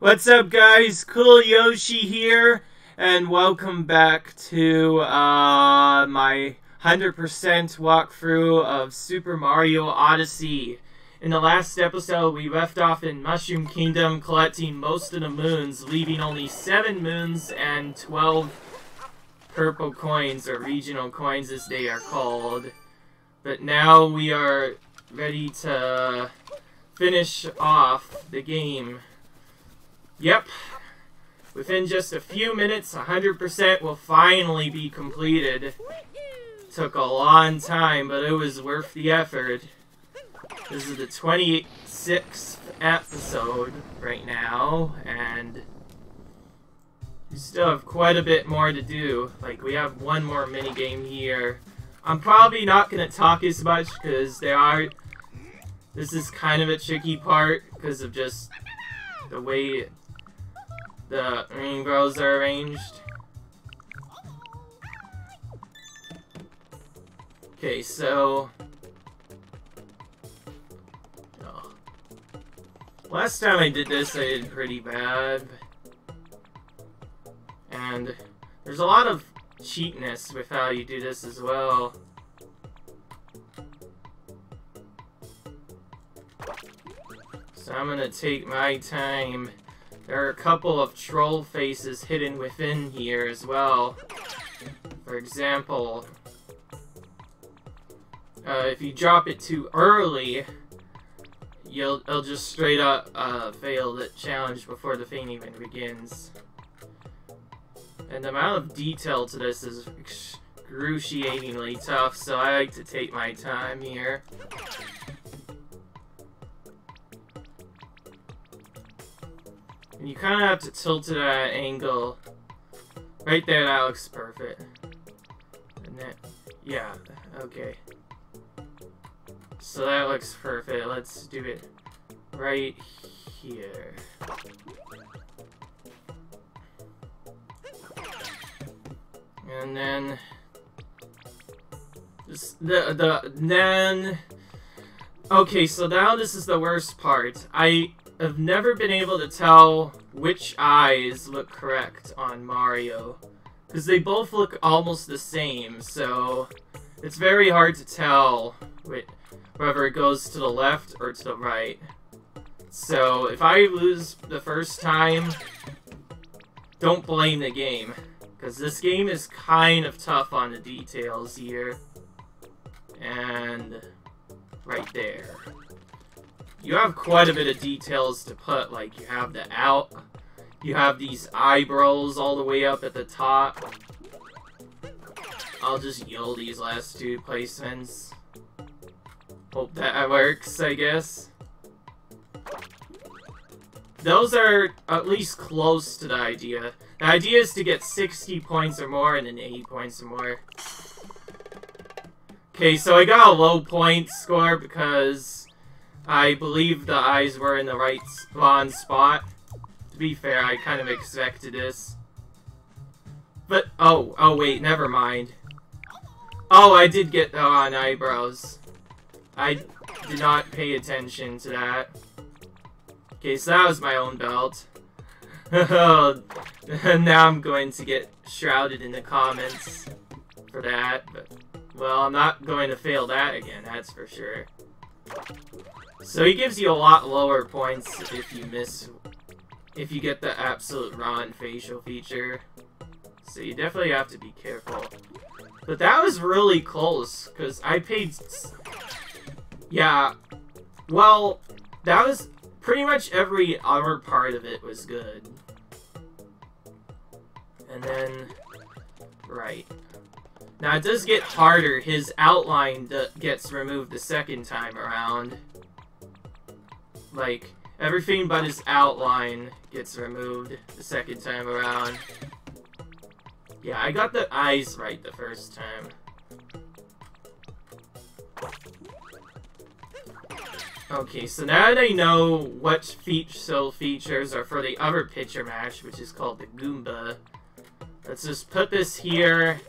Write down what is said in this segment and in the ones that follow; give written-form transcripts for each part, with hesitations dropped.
What's up, guys? Cool Yoshi here, and welcome back to my 100% walkthrough of Super Mario Odyssey. In the last episode, we left off in Mushroom Kingdom, collecting most of the moons, leaving only 7 moons and 12 purple coins, or regional coins as they are called. But now we are ready to finish off the game. Yep, within just a few minutes, 100% will finally be completed. Took a long time, but it was worth the effort. This is the 26th episode right now, and we still have quite a bit more to do. Like, we have one more minigame here. I'm probably not going to talk as much, because this is kind of a tricky part, because of just the way the rainbows are arranged. Okay, so last time I did this, I did pretty bad. And there's a lot of cheatness with how you do this as well. So I'm gonna take my time. There are a couple of troll faces hidden within here as well. For example, if you drop it too early, it'll just straight up fail the challenge before the thing even begins. And the amount of detail to this is excruciatingly tough, so I like to take my time here. And you kind of have to tilt it at an angle. Right there, that looks perfect. And then, yeah, okay. So that looks perfect. Let's do it right here. And then okay, so now this is the worst part. I've never been able to tell which eyes look correct on Mario, because they both look almost the same, so it's very hard to tell whether it goes to the left or to the right. So if I lose the first time, don't blame the game, because this game is kind of tough on the details here. And right there. You have quite a bit of details to put, like you have you have these eyebrows all the way up at the top. I'll just yell these last two placements. Hope that works, I guess. Those are at least close to the idea. The idea is to get 60 points or more and then 80 points or more. Okay, so I got a low point score because I believe the eyes were in the right spawn spot. To be fair, I kind of expected this. But, oh wait, never mind. Oh, I did get the on eyebrows. I did not pay attention to that. Okay, so that was my own belt. Now I'm going to get shrouded in the comments for that, but, well, I'm not going to fail that again, that's for sure. So he gives you a lot lower points if you get the absolute raw facial feature. So you definitely have to be careful. But that was really close, because I paid... Yeah, well, that was pretty much every other part of it was good. And then, right. Now it does get harder. His outline gets removed the second time around. Like, everything but his outline gets removed the second time around. Yeah, I got the eyes right the first time. Okay, so now that I know what features are for the other picture match, which is called the Goomba, let's just put this here,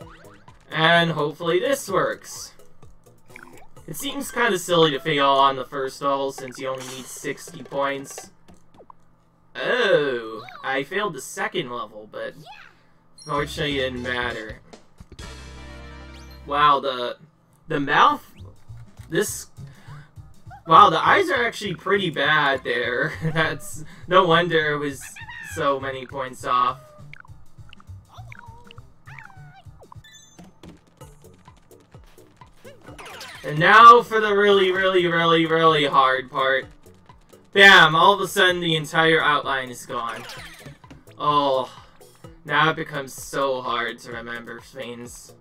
and hopefully this works. It seems kind of silly to fail on the first level since you only need 60 points. Oh, I failed the second level, but fortunately it didn't matter. Wow, the mouth, wow, the eyes are actually pretty bad there. That's no wonder it was so many points off. And now for the really hard part. Bam! All of a sudden the entire outline is gone. Oh, now it becomes so hard to remember things.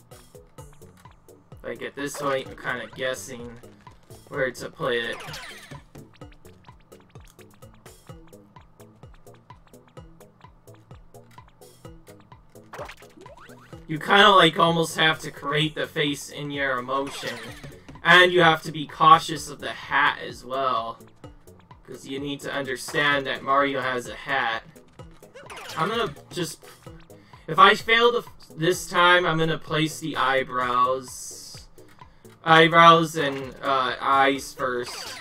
If I get this point, I'm kind of guessing where to put it. You kind of like almost have to create the face in your emotion. And you have to be cautious of the hat as well. Because you need to understand that Mario has a hat. I'm gonna just... If I fail this time, I'm gonna place the eyebrows. Eyebrows and eyes first.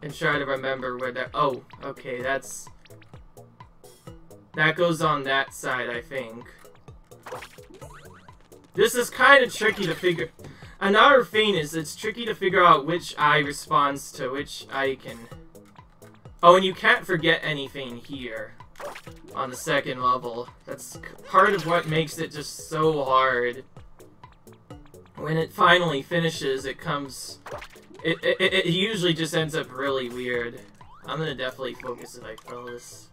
And try to remember where that... Oh, okay, that's... That goes on that side, I think. This is kind of tricky to figure... Another thing is, it's tricky to figure out which eye responds to which icon. Oh, and you can't forget anything here. On the second level. That's part of what makes it just so hard. When it finally finishes, it comes... It usually just ends up really weird. I'm gonna definitely focus if I fail this.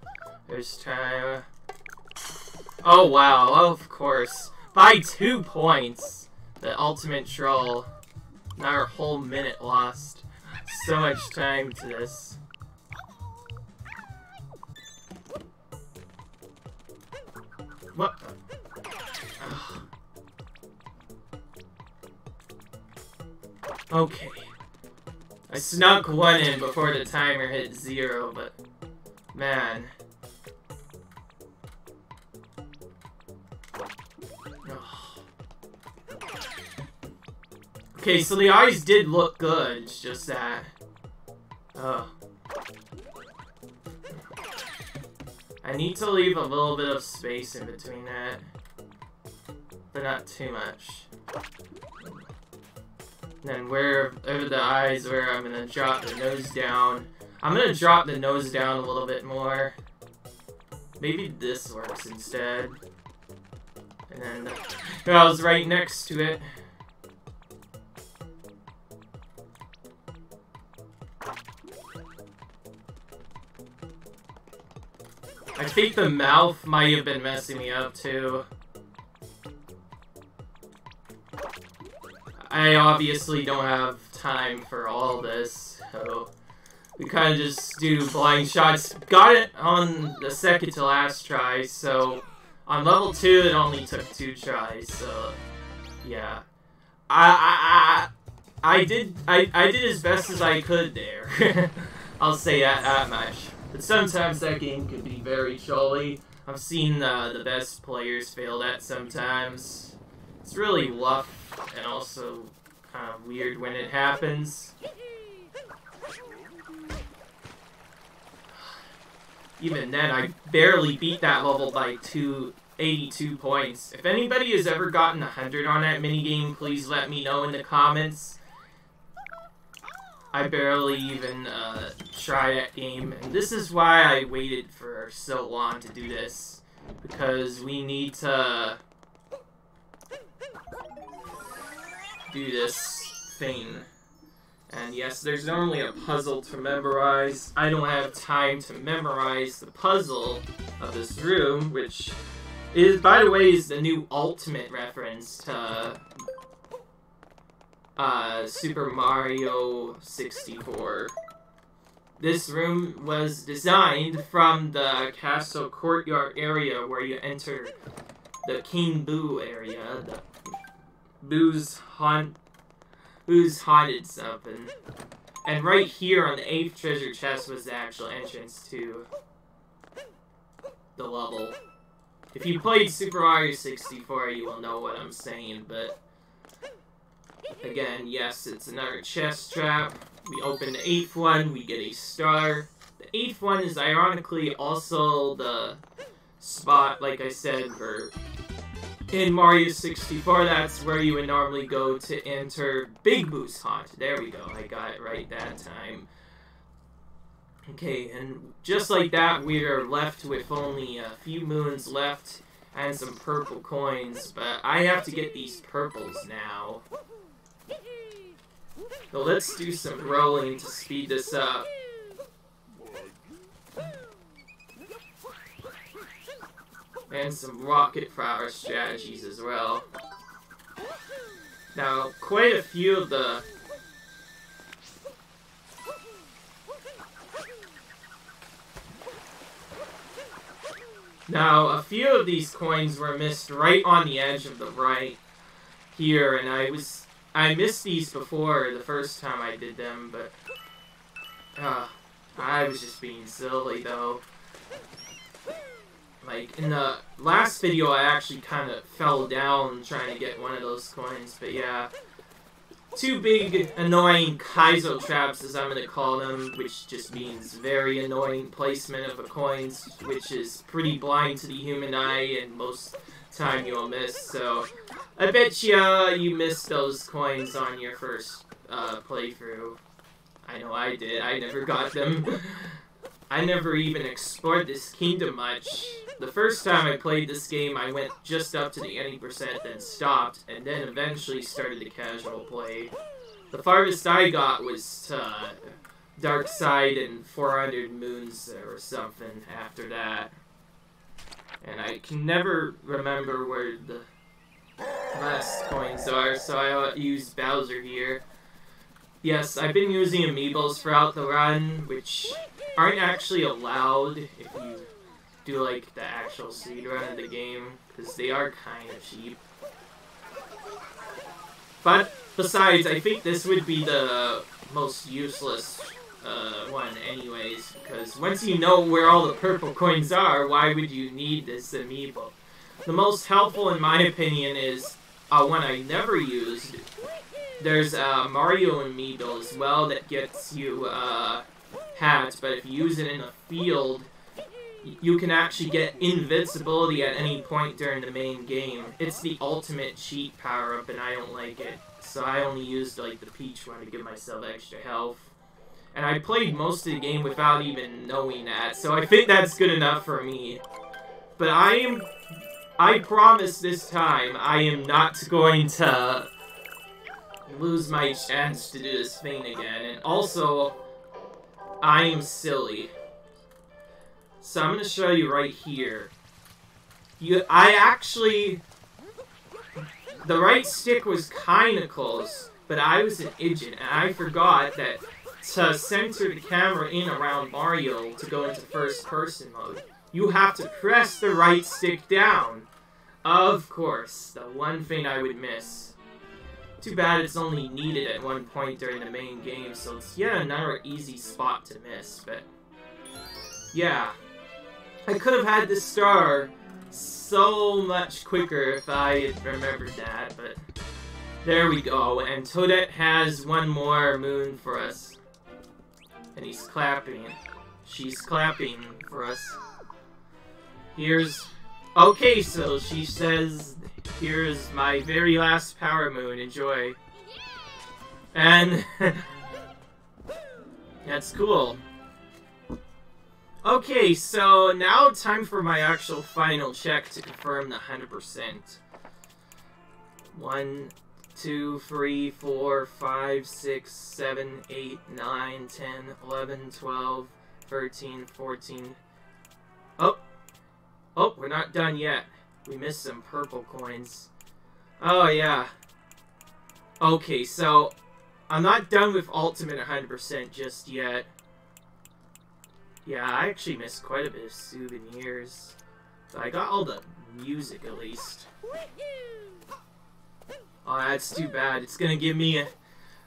There's time. Oh wow, of course. By 2 points! The ultimate troll. Now our whole minute lost. So much time to this. What? Okay. I snuck one in before the timer hit 0, but... Man. Okay, so the eyes did look good, it's just that... Oh. I need to leave a little bit of space in between that. But not too much. And then wherever the eyes were, I'm gonna drop the nose down. I'm gonna drop the nose down a little bit more. Maybe this works instead. And then the nose right next to it. I think the mouth might have been messing me up too. I obviously don't have time for all this, so we kind of just do blind shots. Got it on the second to last try, so on level 2 it only took 2 tries, so yeah. I did as best as I could there. I'll say that much. But sometimes that game can be very jolly. I've seen the best players fail that sometimes. It's really rough and also kind of weird when it happens. Even then, I barely beat that level by 82 points. If anybody has ever gotten 100 on that minigame, please let me know in the comments. I barely even try that game, and this is why I waited for so long to do this, because we need to do this thing. And yes, there's normally a puzzle to memorize. I don't have time to memorize the puzzle of this room, which is, by the way, is the new ultimate reference to Super Mario 64. This room was designed from the castle courtyard area where you enter the King Boo area. The Boo's haunted something. And right here on the 8th treasure chest was the actual entrance to the level. If you played Super Mario 64, you will know what I'm saying, but again, yes, it's another chest trap. We open the 8th one, we get a star. The 8th one is ironically also the spot, like I said, for in Mario 64, that's where you would normally go to enter Big Boo's Haunt. There we go, I got it right that time. Okay, and just like that, we are left with only a few moons left and some purple coins, but I have to get these purples now. So let's do some rolling to speed this up. And some rocket flower strategies as well. Now, quite a few of the... Now, a few of these coins were missed right on the edge of the right here, and I missed these before the first time I did them, but I was just being silly though. Like, in the last video I actually kind of fell down trying to get one of those coins, but yeah. 2 big annoying Kaizo traps, as I'm going to call them, which just means very annoying placement of the coins, which is pretty blind to the human eye, and most time you'll miss. So, I bet you missed those coins on your first playthrough. I know I did. I never got them. I never even explored this kingdom much. The first time I played this game, I went just up to the 80%, then stopped, and then eventually started the casual play. The farthest I got was Dark Side and 400 moons or something after that. And I can never remember where the last coins are, so I use Bowser here. Yes, I've been using amiibos throughout the run, which aren't actually allowed if you do like the actual speed run of the game, because they are kind of cheap. But besides, I think this would be the most useless one anyways, because once you know where all the purple coins are, why would you need this amiibo? The most helpful in my opinion is one I never used. There's a Mario amiibo as well that gets you hats, but if you use it in a field, you can actually get invincibility at any point during the main game. It's the ultimate cheat power-up, and I don't like it. So I only used like the Peach one to give myself extra health. And I played most of the game without even knowing that, so I think that's good enough for me. But I promise this time, I am not going to lose my chance to do this thing again. And also, I am silly. So I'm going to show you right here. The right stick was kind of close, but I was an idiot, and I forgot that to center the camera in around Mario to go into first-person mode, you have to press the right stick down. Of course, the one thing I would miss. Too bad it's only needed at one point during the main game, so it's yet another easy spot to miss, but yeah. I could have had this star so much quicker if I had remembered that, but there we go. And Toadette has one more moon for us. And he's clapping. She's clapping for us. Here's... Okay, so she says, here's my very last power moon, enjoy. And... that's cool. Okay, so now time for my actual final check to confirm the 100%. 1, 2, 3, 4, 5, 6, 7, 8, 9, 10, 11, 12, 13, 14. Oh! Oh, we're not done yet. We missed some purple coins. Oh, yeah. Okay, so I'm not done with Ultimate 100% just yet. Yeah, I actually missed quite a bit of souvenirs. So I got all the music at least. Oh, that's too bad. It's gonna give me a...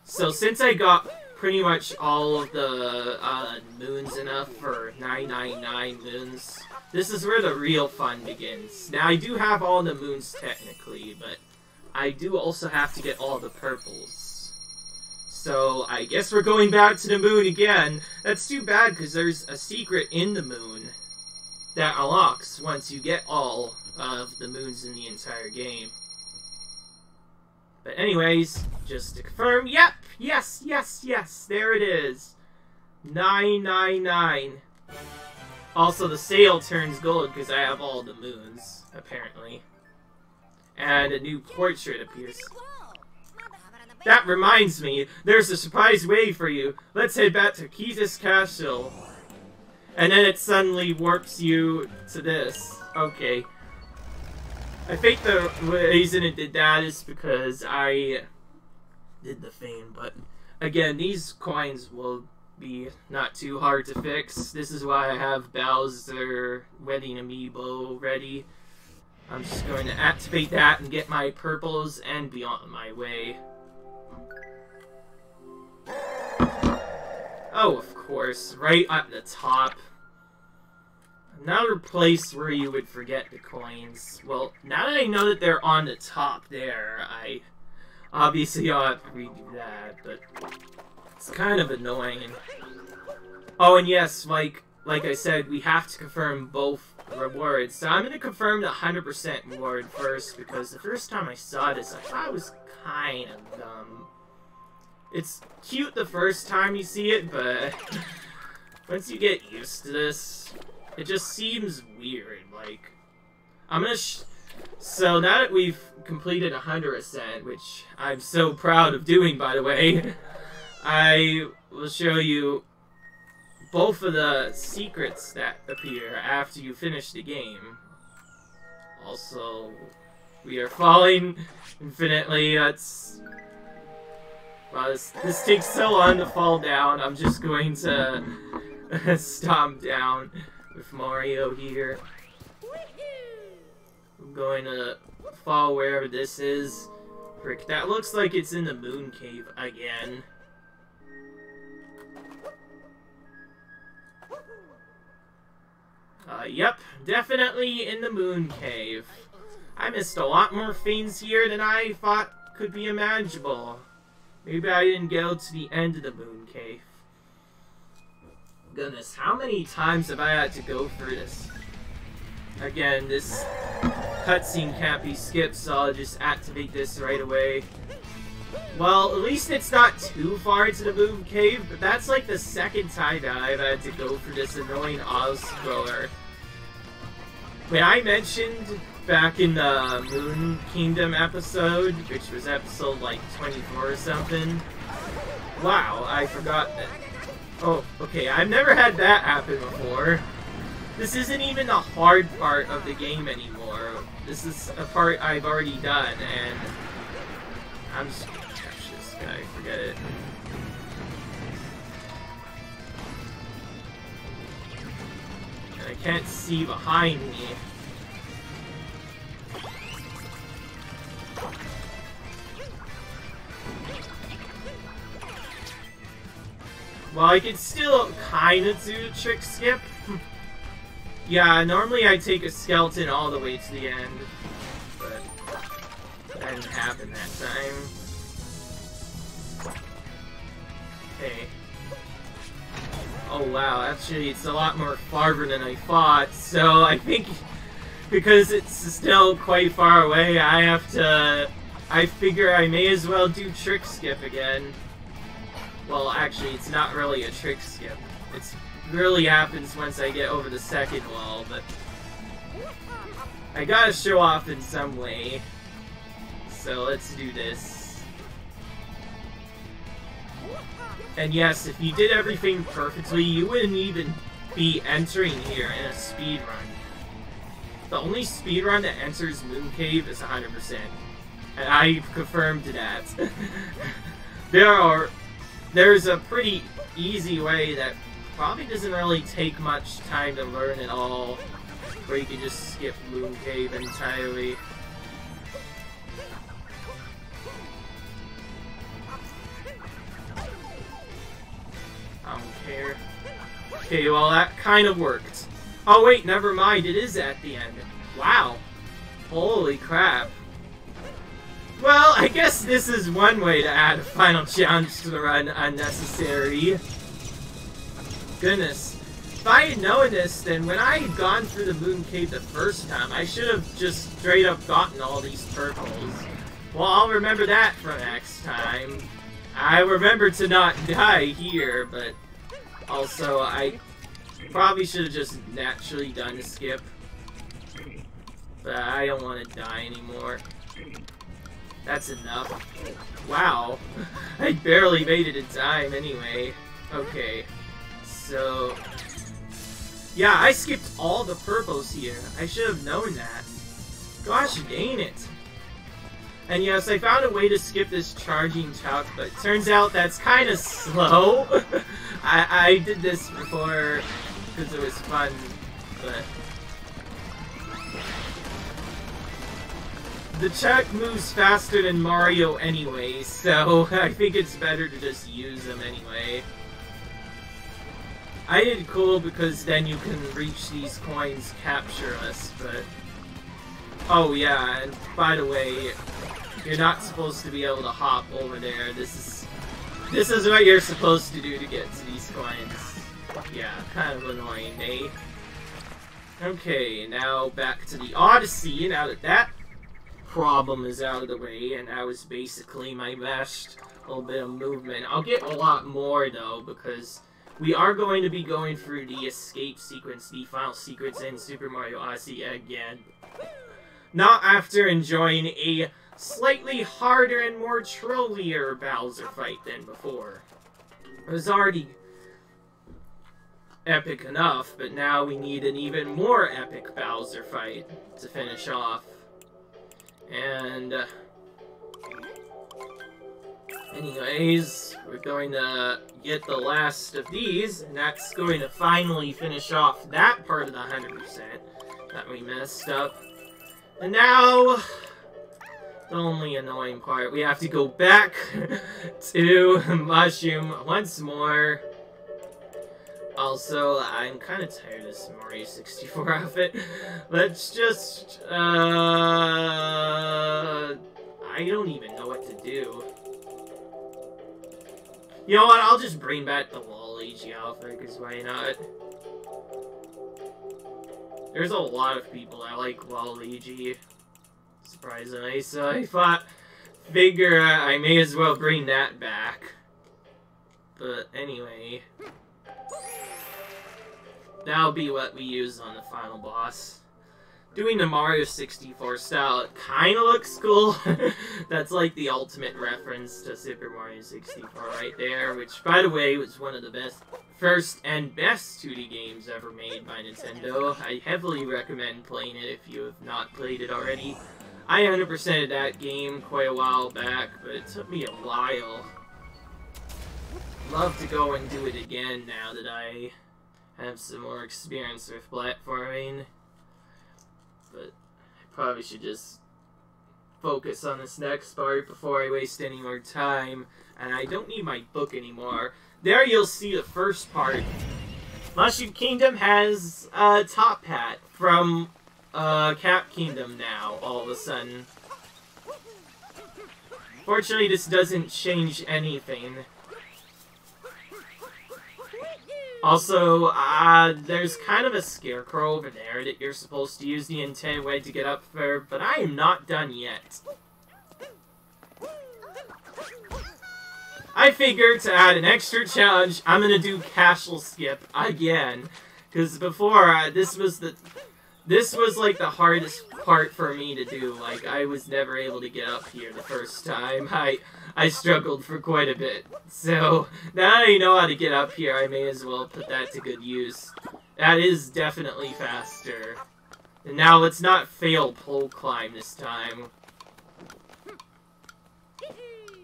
So since I got pretty much all of the moons enough for 999 moons, this is where the real fun begins. Now I do have all the moons technically, but I do also have to get all the purples. So I guess we're going back to the moon again. That's too bad because there's a secret in the moon that unlocks once you get all of the moons in the entire game. But anyways, just to confirm, yep, yes, there it is. 999. Also, the sail turns gold because I have all the moons, apparently. And a new portrait appears. That reminds me, there's a surprise way for you. Let's head back to Kiza's castle. And then it suddenly warps you to this. Okay. I think the reason it did that is because I did the thing, but again, these coins will be not too hard to fix. This is why I have Bowser Wedding Amiibo ready. I'm just going to activate that and get my purples and be on my way. Oh, of course, right at the top. Another place where you would forget the coins. Well, now that I know that they're on the top there, I obviously I'll have to redo that, but it's kind of annoying. Oh, and yes, like I said, we have to confirm both rewards. So I'm going to confirm the 100% reward first, because the first time I saw this, I thought it was kind of dumb. It's cute the first time you see it, but once you get used to this, it just seems weird. Like, I'm gonna so now that we've completed 100%, which I'm so proud of doing, by the way, I will show you both of the secrets that appear after you finish the game. Also, we are falling infinitely. That's... Wow, this takes so long to fall down. I'm just going to stomp down with Mario here. I'm going to fall wherever this is. Frick, that looks like it's in the moon cave again. Yep, definitely in the moon cave. I missed a lot more things here than I thought could be imaginable. Maybe I didn't go to the end of the moon cave. Goodness, how many times have I had to go through this? Again, this cutscene can't be skipped, so I'll just activate this right away. Well, at least it's not too far into the moon cave, but that's like the second time that I've had to go through this annoying auto-scroller. When I mentioned back in the Moon Kingdom episode, which was episode like 24 or something, wow, I forgot that. Oh, okay, I've never had that happen before. This isn't even the hard part of the game anymore. This is a part I've already done, and I'm just gonna catch this guy, forget it. And I can't see behind me. Well, I can still kind of do the trick skip. Yeah, normally I take a skeleton all the way to the end, but that didn't happen that time. Okay. Oh wow, actually it's a lot more farther than I thought, so I think because it's still quite far away, I figure I may as well do trick skip again. Well, actually, it's not really a trick skip. It really happens once I get over the second wall, but I gotta show off in some way. So let's do this. And yes, if you did everything perfectly, you wouldn't even be entering here in a speed run. The only speed run that enters Moon Cave is 100%. And I've confirmed that. There's a pretty easy way that probably doesn't really take much time to learn at all, where you can just skip Moon Cave entirely. I don't care. Okay, well that kind of worked. Oh wait, never mind, it is at the end. Wow. Holy crap. Well, I guess this is one way to add a final challenge to the run unnecessary. Goodness. If I had known this, then when I had gone through the Moon Cave the first time, I should have just straight up gotten all these purples. Well, I'll remember that for next time. I remember to not die here, but also I probably should have just naturally done a skip. But I don't want to die anymore. That's enough. Wow. I barely made it in time anyway. Okay. So... yeah, I skipped all the purples here. I should have known that. Gosh dang it. And yes, I found a way to skip this charging chuck, but it turns out that's kind of slow. I did this before because it was fun, but... the chuck moves faster than Mario anyway, so I think it's better to just use them anyway. I did cool because then you can reach these coins captureless, but... oh yeah, and by the way, you're not supposed to be able to hop over there. This is what you're supposed to do to get to these coins. Yeah, kind of annoying, eh? Okay, now back to the Odyssey, now that that problem is out of the way, and that was basically my best little bit of movement. I'll get a lot more, though, because we are going to be going through the escape sequence, the final sequence in Super Mario Odyssey again. Not after enjoying a slightly harder and more trollier Bowser fight than before. It was already epic enough, but now we need an even more epic Bowser fight to finish off. And... anyways, we're going to get the last of these, and that's going to finally finish off that part of the 100% that we messed up. And now, the only annoying part, we have to go back to Mushroom once more. Also, I'm kind of tired of this Mario 64 outfit. Let's just, I don't even know what to do. You know what, I'll just bring back the Waluigi outfit, because why not? There's a lot of people that like Waluigi, surprisingly, so I figure I may as well bring that back. But anyway, that'll be what we use on the final boss. Doing the Mario 64 style, it kinda looks cool. That's like the ultimate reference to Super Mario 64 right there, which, by the way, was one of the first and best 2D games ever made by Nintendo. I heavily recommend playing it if you have not played it already. I 100%ed that game quite a while back, but it took me a while. Love to go and do it again now that I have some more experience with platforming. But I probably should just focus on this next part before I waste any more time. And I don't need my book anymore. There you'll see the first part. Mushroom Kingdom has a top hat from Cap Kingdom now, all of a sudden. Fortunately, this doesn't change anything. Also, there's kind of a scarecrow over there that you're supposed to use the intended way to get up there, but I am not done yet. I figured to add an extra challenge, I'm gonna do Castle Skip again. Because before, this was like the hardest part for me to do. Like, I was never able to get up here the first time. I struggled for quite a bit. So, now that I know how to get up here, I may as well put that to good use. That is definitely faster. And now let's not fail pole climb this time.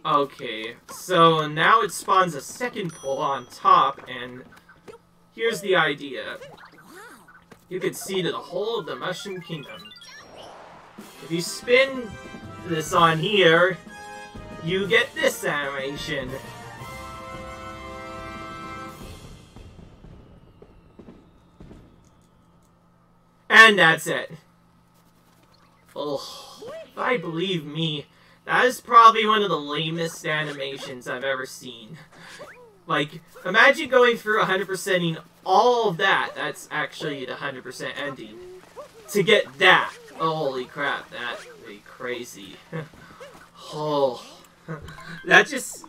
Okay, so now it spawns a second pole on top, and here's the idea. You can see to the whole of the Mushroom Kingdom. If you spin this on here, you get this animation. And that's it. Oh, if I believe me, That is probably one of the lamest animations I've ever seen. Like, imagine going through 100%ing all of that. That's actually the 100% ending. To get that. Holy crap, that would be crazy. Oh. That just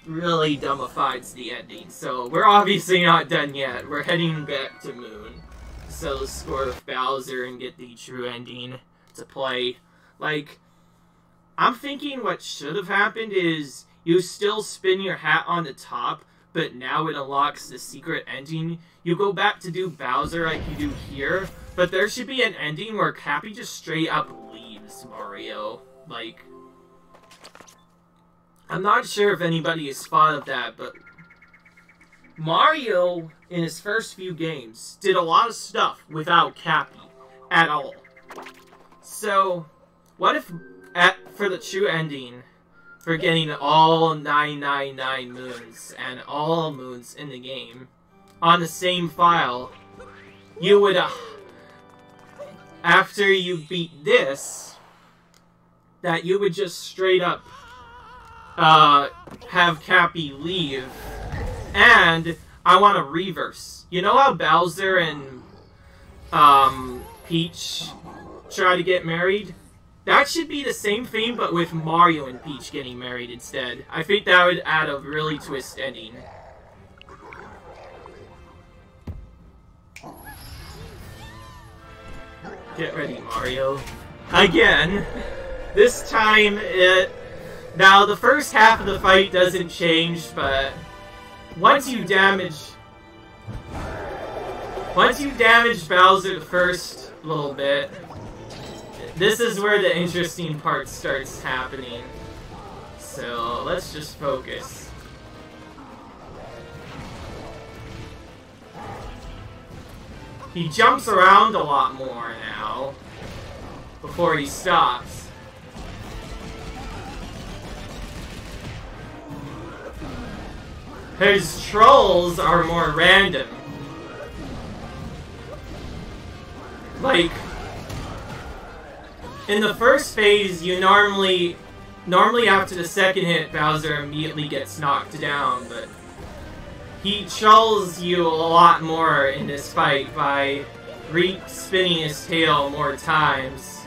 really dumbifies the ending. So, we're obviously not done yet. We're heading back to Moon. So, let's score with Bowser and get the true ending to play. Like, I'm thinking what should have happened is you still spin your hat on the top, but now it unlocks the secret ending. You go back to do Bowser like you do here, but there should be an ending where Cappy just straight up leaves Mario. Like, I'm not sure if anybody has thought of that, but Mario, in his first few games, did a lot of stuff without Cappy at all. So, what if, for the true ending, for getting all 999 moons and all moons in the game on the same file, you would, after you beat this, that you would just straight up have Cappy leave. And I want a reverse. You know how Bowser and Peach try to get married? That should be the same thing, but with Mario and Peach getting married instead. I think that would add a really twist ending. Get ready, Mario. Again. This time, now, the first half of the fight doesn't change, but once you damage Bowser the first little bit, this is where the interesting part starts happening. So, let's just focus. He jumps around a lot more now, before he stops. His trolls are more random. Like, in the first phase, you normally after the second hit, Bowser immediately gets knocked down, but he trolls you a lot more in this fight by re-spinning his tail more times.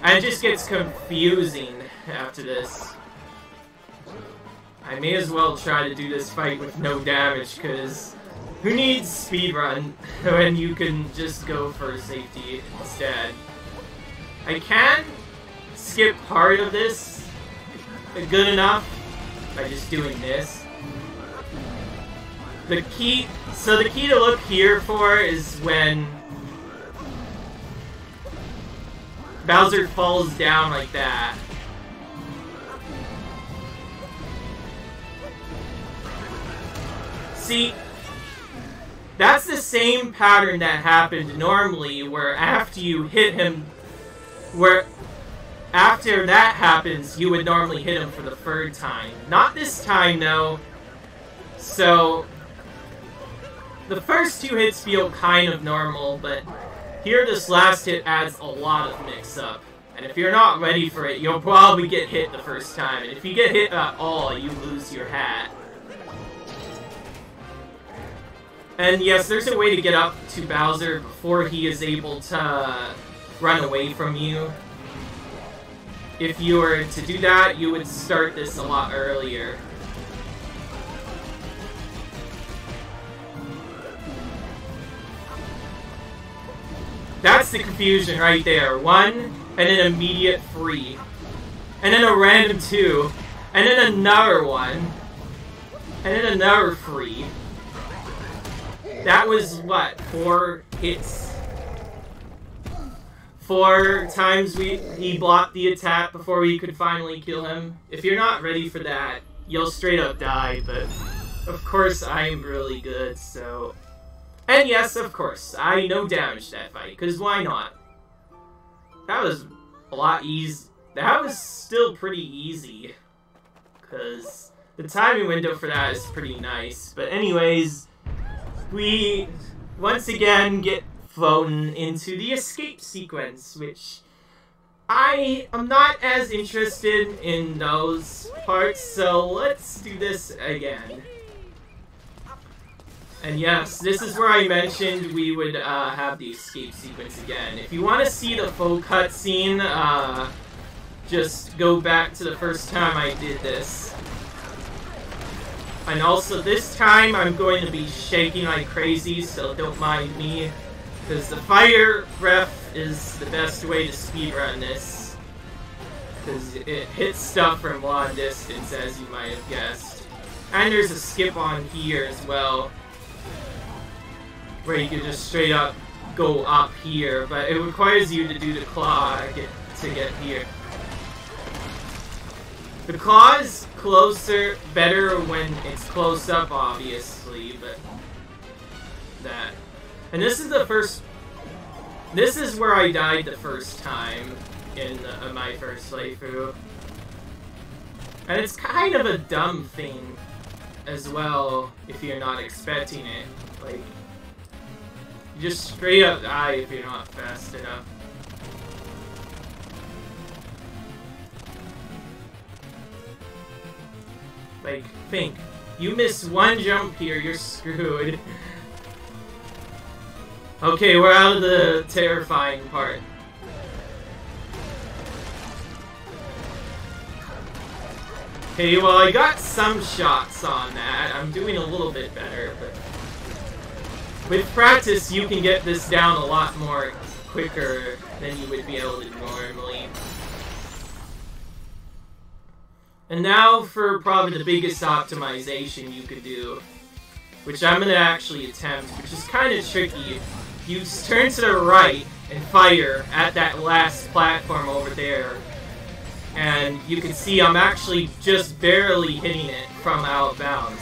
And it just gets confusing after this. I may as well try to do this fight with no damage, because who needs speedrun when you can just go for safety instead? I can skip part of this good enough by just doing this. The key to look here for is when Bowser falls down like that. See, that's the same pattern that happened normally, where after you hit him, after that happens, you would normally hit him for the third time. Not this time, though. So, the first two hits feel kind of normal, but here this last hit adds a lot of mix-up. And if you're not ready for it, you'll probably get hit the first time. And if you get hit at all, you lose your hat. And yes, there's a way to get up to Bowser before he is able to run away from you. If you were to do that, you would start this a lot earlier. That's the confusion right there. 1, and an immediate 3. And then a random 2. And then another 1. And then another 3. That was, what, 4 hits? 4 times he blocked the attack before we could finally kill him. If you're not ready for that, you'll straight up die, but of course I'm really good, so... And yes, of course, I no damaged that fight, because why not? That was a lot easy. That was still pretty easy, because the timing window for that is pretty nice. But anyways, we once again get thrown into the escape sequence, which I am not as interested in those parts, so let's do this again. And yes, this is where I mentioned we would have the escape sequence again. If you want to see the full cutscene, just go back to the first time I did this. And also this time I'm going to be shaking like crazy, so don't mind me. Because the fire breath is the best way to speedrun this. Because it hits stuff from long distance, as you might have guessed. And there's a skip on here as well, where you can just straight up go up here, but it requires you to do the claw to get here. The claw is closer, better when it's close up, obviously, but that. And this is the first. This is where I died the first time in my first playthrough, and it's kind of a dumb thing as well if you're not expecting it. Like, you just straight up die if you're not fast enough. Like, think. You miss one jump here, you're screwed. Okay, we're out of the terrifying part. Okay, well, I got some shots on that. I'm doing a little bit better, but with practice, you can get this down a lot more quicker than you would be able to normally. And now for probably the biggest optimization you could do, which I'm going to actually attempt, which is kind of tricky. You turn to the right and fire at that last platform over there. And you can see I'm actually just barely hitting it from out of bounds.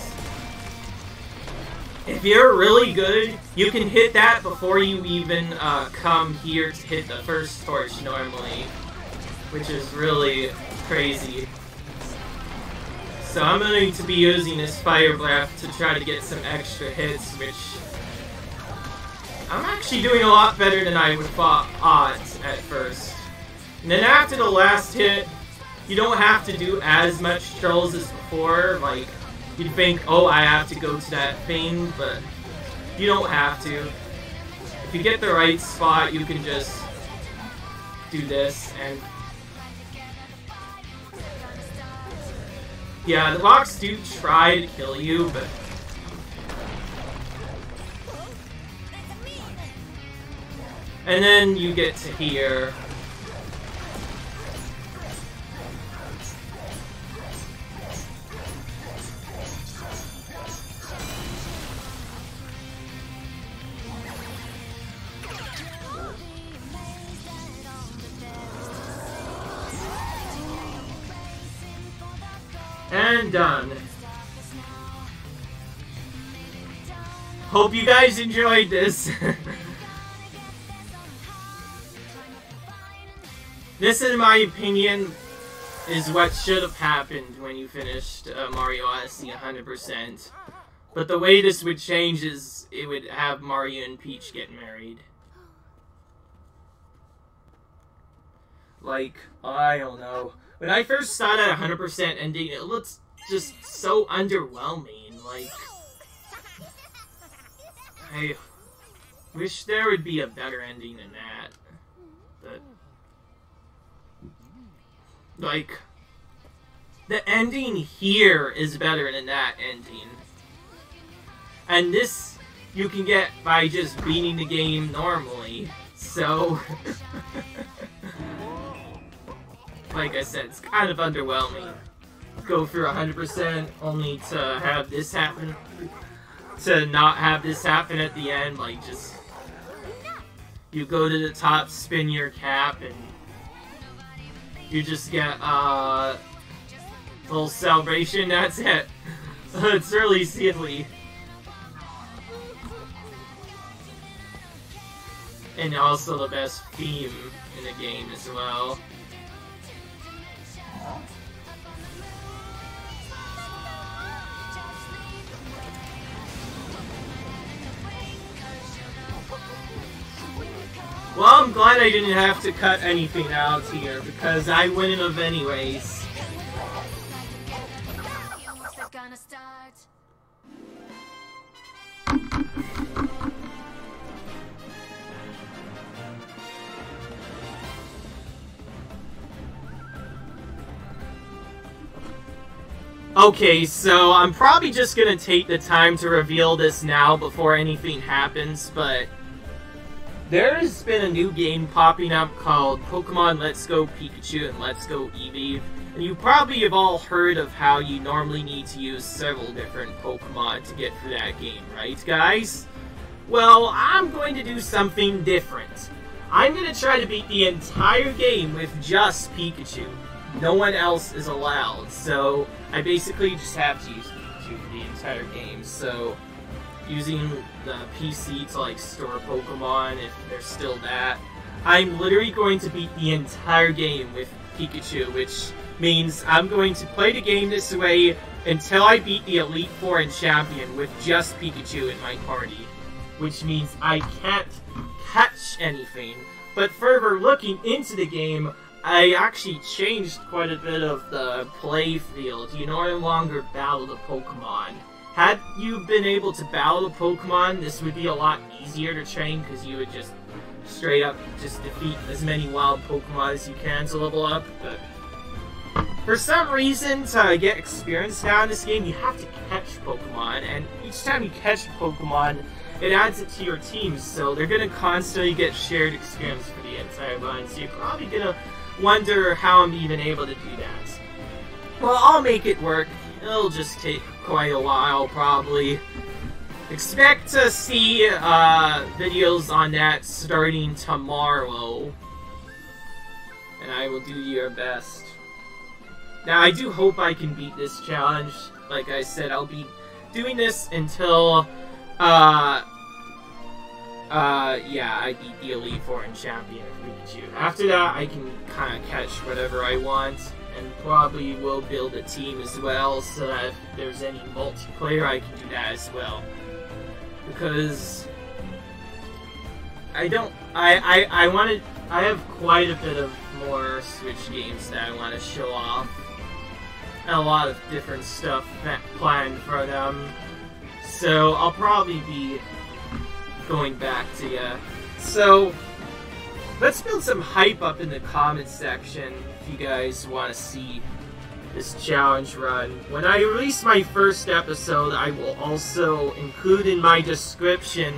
If you're really good, you can hit that before you even come here to hit the first torch normally, which is really crazy. So I'm going to be using this fire breath to try to get some extra hits, which I'm actually doing a lot better than I would thought at first. And then after the last hit, you don't have to do as much trolls as before. Like, you'd think, oh, I have to go to that thing, but you don't have to. If you get the right spot, you can just do this, and yeah, the rocks do try to kill you, but and then you get to here. And done. Hope you guys enjoyed this. This, in my opinion, is what should have happened when you finished Mario Odyssey 100%. But the way this would change is it would have Mario and Peach get married. Like, I don't know. When I first saw that 100% ending, it looks just so underwhelming. Like, I wish there would be a better ending than that. But, like, the ending here is better than that ending. And this you can get by just beating the game normally. So, like I said, it's kind of underwhelming. Go through 100% only to have this happen. To not have this happen at the end. Like, just, you go to the top, spin your cap, and you just get a little celebration. That's it. It's really silly. And also the best theme in the game as well. Well, I'm glad I didn't have to cut anything out here, because I wouldn't have anyways. Okay, so I'm probably just gonna take the time to reveal this now before anything happens, but there's been a new game popping up called Pokemon Let's Go Pikachu and Let's Go Eevee, and you probably have all heard of how you normally need to use several different Pokemon to get through that game, right guys? Well, I'm going to do something different. I'm going to try to beat the entire game with just Pikachu. No one else is allowed, so I basically just have to use Pikachu for the entire game, so using the PC to like store Pokemon if there's still that. I'm literally going to beat the entire game with Pikachu, which means I'm going to play the game this way until I beat the Elite Four and Champion with just Pikachu in my party. Which means I can't catch anything. But further looking into the game, I actually changed quite a bit of the play field. You no longer battle the Pokemon. Had you been able to battle the Pokemon, this would be a lot easier to train because you would just straight up just defeat as many wild Pokemon as you can to level up. But for some reason, to get experience now in this game, you have to catch Pokemon, and each time you catch Pokemon, it adds it to your team, so they're going to constantly get shared experience for the entire run, so you're probably going to wonder how I'm even able to do that. Well, I'll make it work. It'll just take quite a while, probably. Expect to see videos on that starting tomorrow. And I will do your best. Now, I do hope I can beat this challenge. Like I said, I'll be doing this until, yeah, I beat the Elite Four and Champion of Pikachu. After that, I can kind of catch whatever I want. And probably will build a team as well, so that if there's any multiplayer, I can do that as well. Because I have quite a bit of more Switch games that I want to show off, and a lot of different stuff planned for them. So I'll probably be going back to ya. So let's build some hype up in the comments section if you guys want to see this challenge run. When I release my first episode, I will also include in my description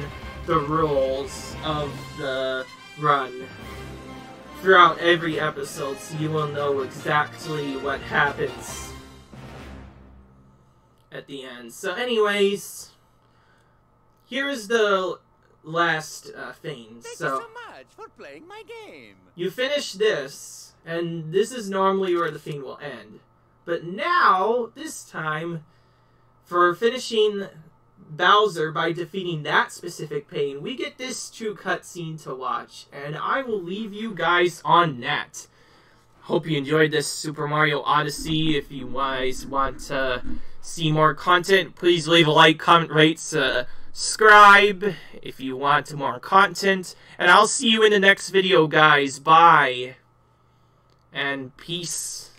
the rules of the run throughout every episode, so you will know exactly what happens at the end. So anyways, here's the last thing. Thank you so much for playing my game. You finish this, and this is normally where the thing will end. But now, this time, for finishing Bowser by defeating that specific pain, we get this true cutscene to watch, and I will leave you guys on that. Hope you enjoyed this Super Mario Odyssey. If you guys want to see more content, please leave a like, comment, rate, subscribe if you want more content. And I'll see you in the next video, guys. Bye. And peace.